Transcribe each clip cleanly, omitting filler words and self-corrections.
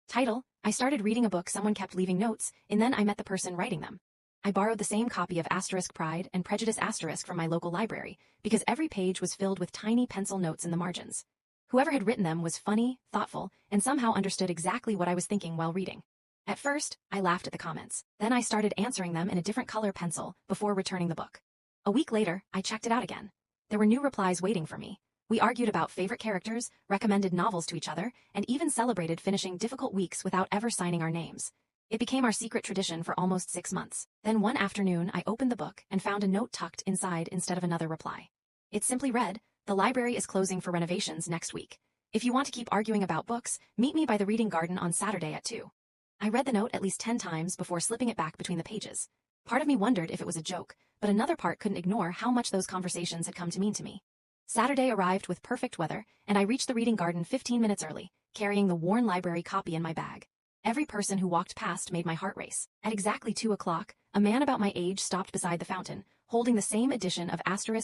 Title: I started reading a book someone kept leaving notes, and then I met the person writing them. I borrowed the same copy of Pride and Prejudice from my local library, because every page was filled with tiny pencil notes in the margins. Whoever had written them was funny, thoughtful, and somehow understood exactly what I was thinking while reading. At first, I laughed at the comments. Then I started answering them in a different color pencil before returning the book. A week later, I checked it out again. There were new replies waiting for me. We argued about favorite characters, recommended novels to each other, and even celebrated finishing difficult weeks without ever signing our names. It became our secret tradition for almost 6 months. Then one afternoon, I opened the book and found a note tucked inside instead of another reply. It simply read, "The library is closing for renovations next week. If you want to keep arguing about books, meet me by the reading garden on Saturday at 2. I read the note at least 10 times before slipping it back between the pages. Part of me wondered if it was a joke, but another part couldn't ignore how much those conversations had come to mean to me. Saturday arrived with perfect weather, and I reached the reading garden 15 minutes early, carrying the worn library copy in my bag. Every person who walked past made my heart race. At exactly 2 o'clock, a man about my age stopped beside the fountain, holding the same edition of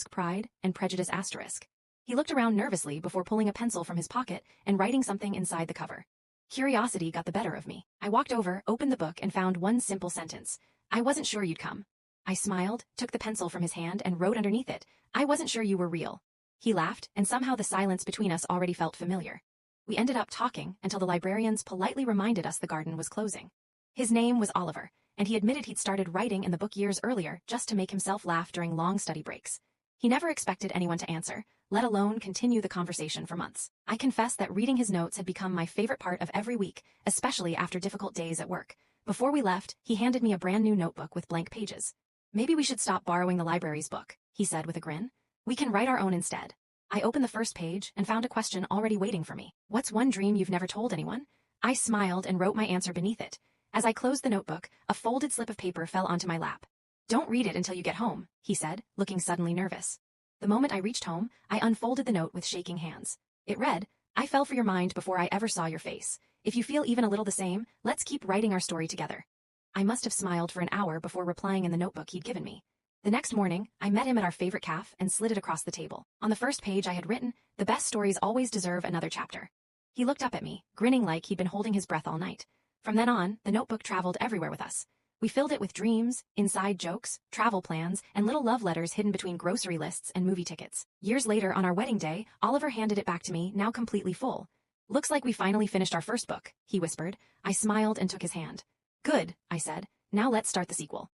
Pride and Prejudice *. He looked around nervously before pulling a pencil from his pocket and writing something inside the cover. Curiosity got the better of me. I walked over, opened the book, and found one simple sentence. "I wasn't sure you'd come." I smiled, took the pencil from his hand, and wrote underneath it, "I wasn't sure you were real." He laughed, and somehow the silence between us already felt familiar. We ended up talking until the librarians politely reminded us the garden was closing. His name was Oliver, and he admitted he'd started writing in the book years earlier just to make himself laugh during long study breaks. He never expected anyone to answer, let alone continue the conversation for months. I confess that reading his notes had become my favorite part of every week, especially after difficult days at work. Before we left, he handed me a brand new notebook with blank pages. "Maybe we should stop borrowing the library's book," he said with a grin. "We can write our own instead." I opened the first page and found a question already waiting for me. "What's one dream you've never told anyone?" I smiled and wrote my answer beneath it. As I closed the notebook, a folded slip of paper fell onto my lap. "Don't read it until you get home," he said, looking suddenly nervous. The moment I reached home, I unfolded the note with shaking hands. It read, "I fell for your mind before I ever saw your face. If you feel even a little the same, let's keep writing our story together." I must have smiled for an hour before replying in the notebook he'd given me. The next morning, I met him at our favorite cafe and slid it across the table. On the first page I had written, "The best stories always deserve another chapter." He looked up at me, grinning like he'd been holding his breath all night. From then on, the notebook traveled everywhere with us. We filled it with dreams, inside jokes, travel plans, and little love letters hidden between grocery lists and movie tickets. Years later, on our wedding day, Oliver handed it back to me, now completely full. "Looks like we finally finished our first book," he whispered. I smiled and took his hand. "Good," I said. "Now let's start the sequel."